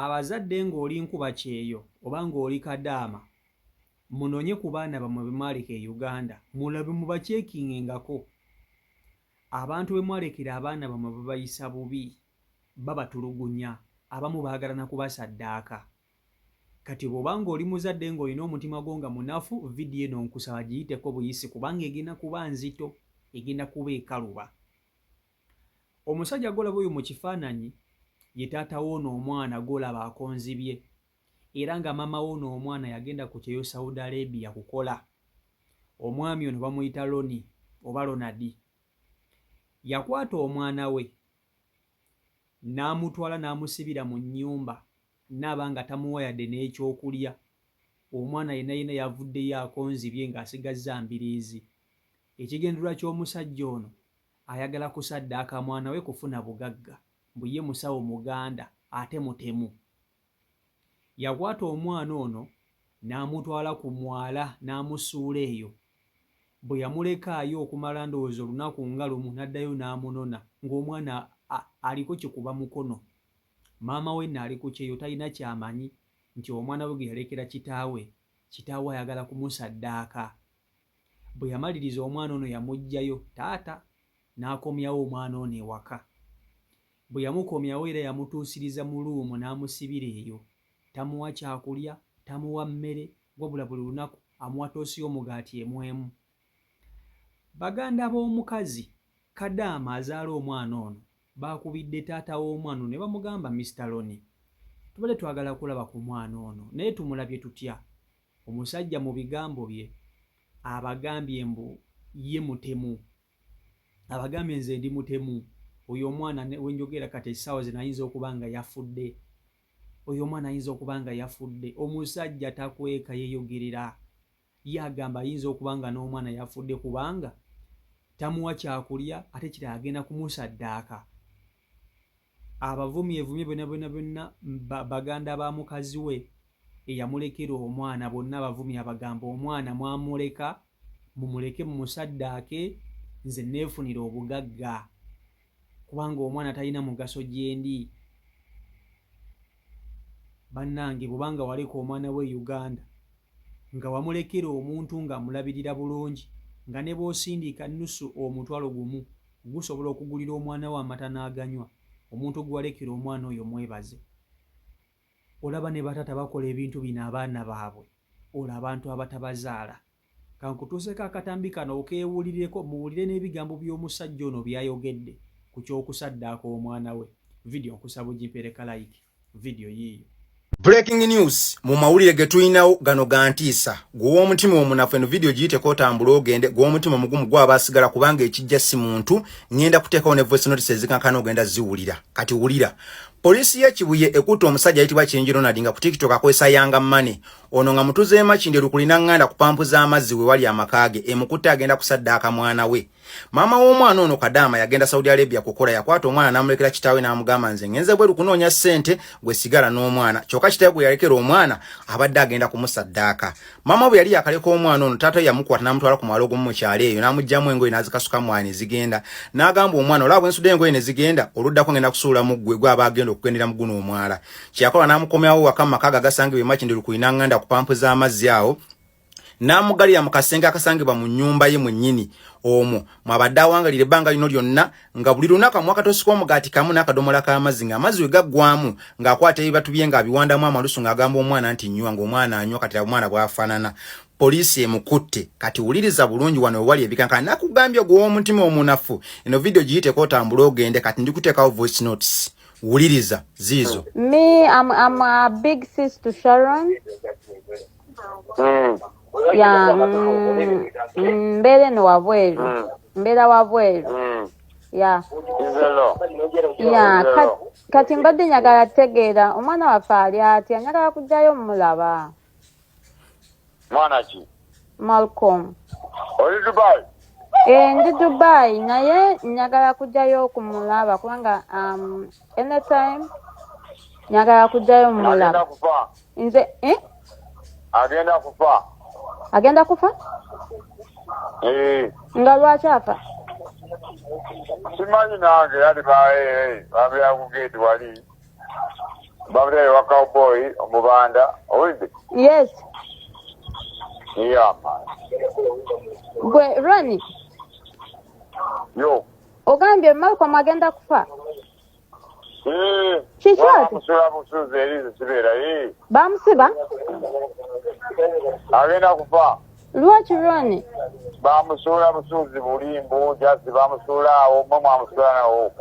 abazadde ng'oli nkuba kyeyo oba ng'oli kadaama munonye ku baana bammwe be mwaleka e Uganda mulabe mubakyekingengako abantu be mwalekera abaana bammwe babayisa bubi babatulugunya abamu baagala na kubasaddaaka kati bw'oba ng'oli muzadde ng'olina omutima gwo nga munafu vidiyo eno nkusaba giyiteko buyisi kubanga egenda kuba nzito egenda kuba ekaluba omusajja golaba oyo mu kifaananyi ye taata w'ono omwana golaba akonzibye era nga maama w'ono omwana yagenda ku kyeyo Saudi Arabia kukola omwami ono bamuyita Loni oba Lonadi yakwata omwana we n'amutwala n'amusibira mu nnyumba n'aba nga tamuwa yadde n'ekyokulya omwana yenna yavuddeyo akonzibye ng'asigazza mbiriizi ekigendera ky'omusajja ono ayagala kusaddaaka mwana we kufuna bugagga mbu ye musawo muganda ate mutemu yakwata omwana ono n'amutwala ku mwala n'amusuula eyo bwe yamulekaayo okumala ndowooza olunaku nga lumu n'addayo n'amunona ng'omwana aliko kikuba mukono maama we naali ku kyeyo talina kyamanyi nti omwana we gwe yalekera kitaawe ayagala kumusaddaaka bwe yamaliriza omwana ono yamuggyayo taata n'akomyawo omwana ono ewaka bwe yamukomyawo era yamutuusiriza mu luumu n'amusibira eyo tamuwa kyakulya tamuwa mmere wabula buli lunaku amuwa toosi y'omugaati emwemu baganda b'omukazi kadaama azaala omwana ono baakubidde taata w'omwana ono ne bamugamba Mr. Loni tubadde twagala kulaba ku mwana ono naye tumulabye tutya omusajja mu bigambo bye abagambye mbu ye mutemu abagambye nze ndi mutemu oyo omwana wenjogera kati essaawa zino ayinza okuba nga yafudde oyo omwana ayinza okuba nga yafudde omusajja takweka yeeyogerera ye agamba ayinza okuba nga n'omwana yafudde kubanga tamuwa kyakulya ate kira agenda kumusaddaaka abavumi evumye bonna baganda ba mukazi we eyamulekera omwana bonna abavumi abagamba omwana mwamuleka mumuleke mumusaddaake nze neefunira obugagga kubanga omwana talina mugaso gyendi bannange bw'obanga waleka omwana we Uganda nga wamulekera omuntu nga mulabirira bulungi nga ne bw'osindiika nnusu omutwalo gumu gusobola okugulira omwana we amata n'aganywa omuntu gwalekera omwana oyo mwebaze olaba ne bataata bakola ebintu bino abaana baabwe olaba abantu abatabazaala kankutuuseko akatambi kano okeewulireko muwulire n'ebigambo by'omusajja ono byayogedde ku ky'okusaddaaka omwana we vidiyo nkusaba ogimpereka like vidiyo yiiyo. Breaking news mu mawulire getuyinawo gano gantiisa gw'omutima omunafu eno video giyiteko otambula ogende gw'omutima mugumu gw'abasigala kubanga ekijja si muntu ngenda kuteekawo ne voice notice ezikankana ogenda ziwulira kati wulira. Polisi ya Kibuye ekuta omusajja ayitibwa Kinjiro Nadinga ku TikTok akozesa Yanga Money ono nga mutuze Makindye lukulina nganda ku pampu z'amazzi we wali amakage emukutte agenda kusaddaaka mwana we. Mama w'omwana ono Kadaama yagenda Saudi Arabia kukola yakwata omwana n'amulekera kitaawe n'amugamba nze ngenze bwe lukunoonya ssente gwe sigala n'omwana kyokka kitaawe gwe yalekera omwana abadde agenda kumusaddaaka. Mama bwe yali yakaleka omwana ono taata yamukwata n'amutwala ku mwalo mu kyalo eyo n'amuggyamu engoye n'azikasuka mwani zigenda n'agamba omwana olaba ensudde engoye ne zigenda oluddako ngenda kusuula mu ggwe gwe abagenda okugendera muguno omwala kyakola n'amukomyawo waka makaga gasangibwa Makindye lukulina nganda ku pampu z'amazzi awo n'amugalira mu kasenge akasangibwa mu nnyumba ye mwennyini omwo mwabadde awangalira ebbanga lino lyonna nga buli lunaku amuwa akatosi k'omugaati kamu n'akadomola k'amazzi ng'amazzi we gaggwamu ng'akwata ebibatu bye ng'abiwandamu amalusu ng'agamba omwana nti nnywa ng'omwana anywa kati omwana bw'afaanana. Polisi emukutte kati wuliriza bulungi wano we wali ebikankana nakugambye gw'omutima omunafu eno video giyiteko otambula ogende kati ndikuteekawo voice notes wuliriza ziizo. Me, I'm a big sis to Sharon. Yeah, mbele no wabweru. Mbela wabweru. Yeah. Yeah, kati mbadde nyagala tegeera omwana waffe ali atya nyagala kujjayo mulaba. Mwana ki? Malcolm. Oli Dubai? Ndi Dubai naye nyagala kujjayo kumulaba kubanga anytime nyagala kujjayo mulaba. Nze Agenda kufa. Agenda kufa? Nga lwaki afa? Simanyi nange yali babeera ku gate wali. Bamutwale wa cowboy omubanda owulidde? Yes. Yeah, man. Gwe Ronnie. Yo. Ogambye Malcolm agenda kufa. Kiki ati? Bamusula busuuzi eriizo kibeera. Bamusiba? Agenda kufa. Lwaki Ronnie? Bamusuula busuuzi bulimbu jasi bamusuula awo mwe mwamusuula nawo.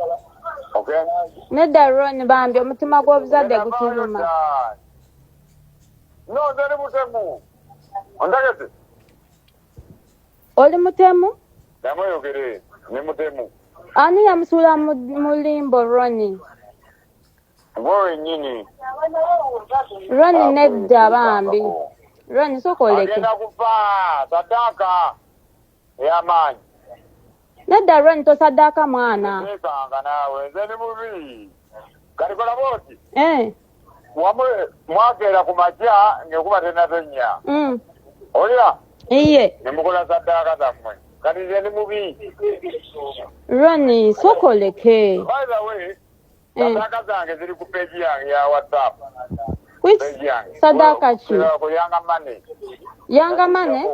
Okay? Nedda Ronnie bambi omutima gw'obuzadde gutuluma. No, nze ndi mutemu. Ondagete? Oli mutemu? Namweyogere, ndi mutemu. Ani yamusuula mu limbo Ronnie? Gwe wennyini. Ronnie nedda bambi. Ronnie sokoleke. Agenda kufa, saddaaka ey'amaanyi. Nedda Ronnie tosaddaaka mwana. Nteekanga naawe, nze ndi mubi. Kati kola booti. Mwakeera ku makya ng'ekuba tennatonnya. Olya? Iye. Ne mukola saddaaka zammwe. Kati nze ndi mubi. Ronnie sokoleke. By the way, saddaaka zange ziri ku peegi yange ya WhatsApp. Which saddaaka ki? Ku Yanga Money. Yanga Money?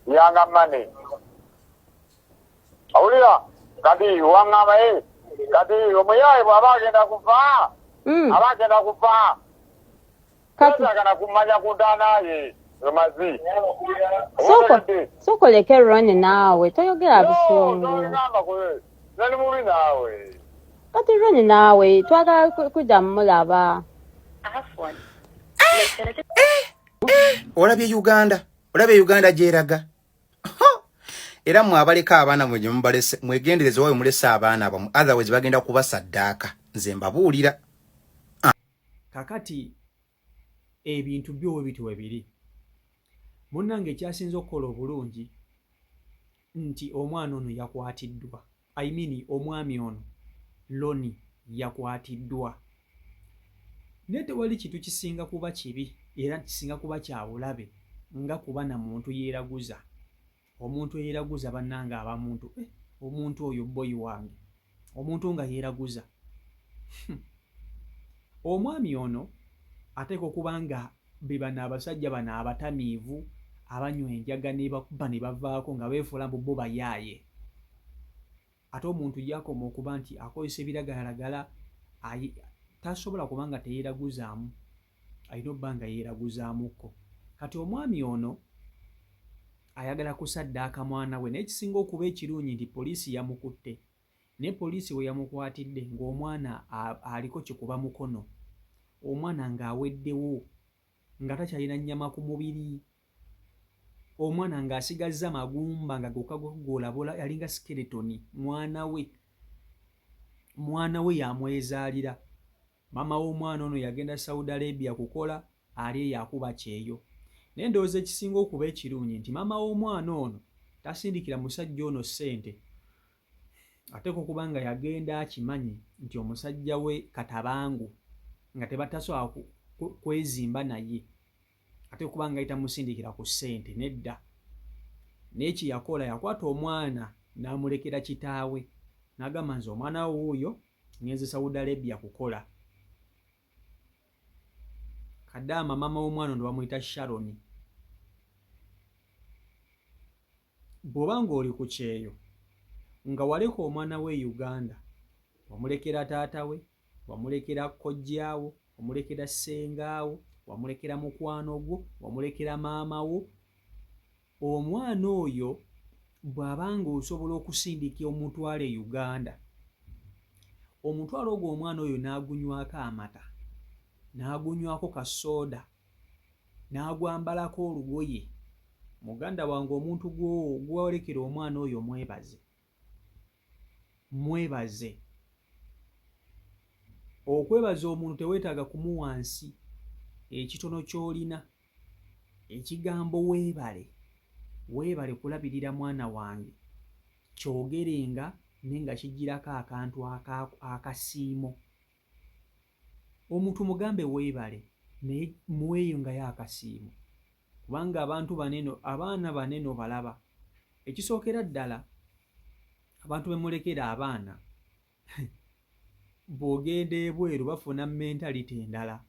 Yanga Money. Awulira? Kati waŋŋamba kati omuyaaye bw'aba agenda kufa. Aba agenda kufa. Kati agenda kumanya ku ntaanaaye. Emazi. Sokoleke Ronnie naawe toyogera bisungu. Nali mubi naawe. Kati Ronnie naawe twagala kujja mulaba. Olabye Uganda gyeraga. Era mwabaleka abaana mwenye mubalese mwegendereze wawe mulese abaana abamu otherwise bagenda kuba saddaaka nze mbabuulira. Kakati ebintu byo bituwe biri. Munnange ekyasinze okukola obulungi nti omwana ono yakwatiddwa. I mean omwami ono Loni yakwatiddwa. Naye tewali kintu kisinga kuba kibi era kisinga kuba kya bulabe nga kuba na muntu yeeraguza. Omuntu yeeraguza bannanga abamuntu omuntu oyo boyi wange. Omuntu nga yeeraguza. Omwami ono ateeka okuba nga be bano abasajja bano abatamiivu abanywa enjaga ne bakuba ne bavaako nga beefuula mbu bo bayaaye. Ate omuntu yakoma okuba nti akozesa ebiragalalagala tasobola kubanga teyeeraguzaamu. Alina obba nga yeeraguzaamuko. Kati omwami ono ayagala kusaddaaka mwana we n'ekisinga okuba ekirungi nti poliisi yamukutte. Ne poliisi we yamukwatidde ng'omwana aliko kikuba mukono. Omwana ng'aweddewo nga takyalina nnyama ku mubiri. Omwana ng'asigazza magumba nga gokka golabola yalinga skeletoni. Mwana we yamwezaalira. Mama w'omwana ono yagenda Saudi Arabia kukola ali yakuba kyeyo. Naye ndowooza ekisinga okuba ekirungi nti mama w'omwana ono tasindikira musajja ono ssente. Ateeka okuba nga yagenda akimanyi nti omusajja we katabangu nga tebatasobola kwezimba naye. Ateeka okuba nga tamusindikira ku ssente nedda. Naye kye yakola yakwata omwana n'amulekera kitaawe. N'agamba nze omwana we wuuyo ngenze Saudi Arabia kukola. Kadaama mama w'omwana ndo bamuyita Sharon. Bw'oba ng'oli ku kyeyo nga waleka omwana we Uganda, wamulekera taata we, wamulekera kojjaawo, wamulekera ssengaawo, wamulekera mukwano gwo, wamulekera maama wo, omwana oyo bw'aba ng'osobola okusindika omutwale Uganda, omutwalo ogwo omwana oyo n'agunywako amata, n'agunywako kasooda, n'agwambalako olugoye. Muganda wange omuntu gw'olekera omwana oyo mwebaze. Mwebaze. Okwebaza omuntu teweetaaga kumuwansi ekitono ky'olina. Ekigambo weebale. Weebale kulabirira mwana wange. Kyogerenga nenga kijjirako akantu akasiimo. Omuntu mugambe weebale naye muweeyongayo akasiimo. Kubanga abantu baneno, abaana baneno balaba. Ekisookera ddala abantu be mulekera abaana bw'ogenda ebweru bafuna mentality endala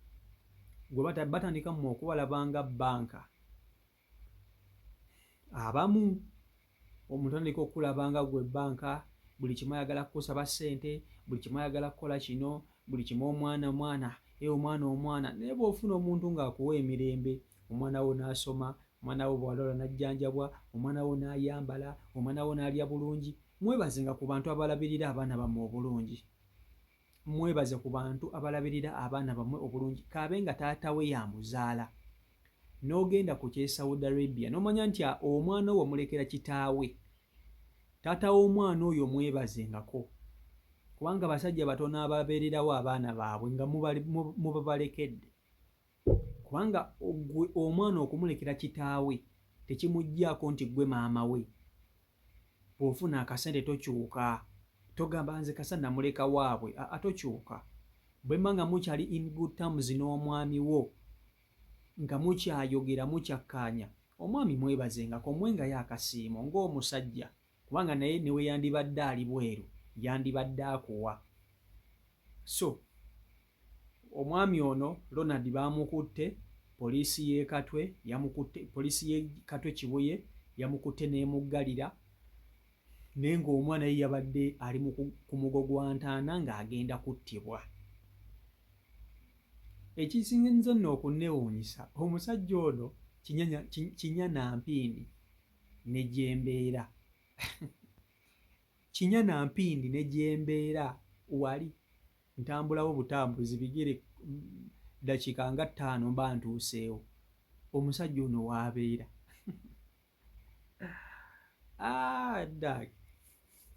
gwe batandika mu okubalabanga bbanka. Abamu omuntu atandika okulabanga gwe bbanka, buli kimu ayagala kukusaba ssente, buli kimu ayagala kukola kino, buli kimu omwana omwana naye bw'ofuna omuntu ng'akuwa emirembe, omwana wo n'asoma, omwana wo bw'alwala n'ajjanjabwa, omwana wo n'ayambala, omwana wo n'alya bulungi. Mwebazenga ku bantu abalabirira abaana bammwe obulungi. Mwebaze ku bantu abalabirira abaana bammwe obulungi. Kaabe nga taata we yamuzaala n'ogenda ku kye Saudi Arabia n'omanya nti omwana wo wamulekera kitaawe, taata w'omwana oyo mwebazengako, kubanga basajja batono ababeererawo abaana baabwe nga mubabalekedde. Kubanga omwana okumulekera kitaawe tekimuggyako nti gwe maama we. Bw'ofuna akasente tokyuka, togamba nze kasa namuleka waabwe, tokyuka. Bwe mba nga mukyali in good terms n'omwami wo, nga mukyayogera mukyakkaanya, omwami mwebazengako, mwengayo akasiimo ng'omusajja, kubanga naye ne we yandibadde ali bweru yandibadde akuwa. So omwami ono Ronald baamukutte, poliisi y'e Katwe Kibuye yamukutte n'emuggalira, naye ng'omwana ye yabadde ali ku mugo gwa ntaana ng'agenda kuttibwa. Ekisinza nno okunnewuunyisa, omusajja ono Kinyana-Mpindi ne gyembeera Kinyana-Mpindi ne gyembeera wali ntambulawo butambuzi bigere dakiika nga 5 mba ntuuseewo. Omusajja ono waabeera ddaaki.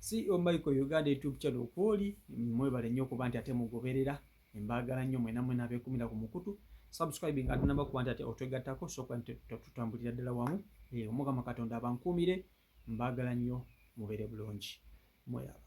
CEO Michael Uganda YouTube channel kwoli, mwebale nnyo okuba nti ate mugoberera, mbaagala nnyo mwena abeekumira ku mukutu. Subscribing ate namba kuba nti ate otwegattako sooka nti tutambulira ddala wamu. Omukama Katonda abankuumire, mbaagala nnyo mubeere bulungi. Mweyaba.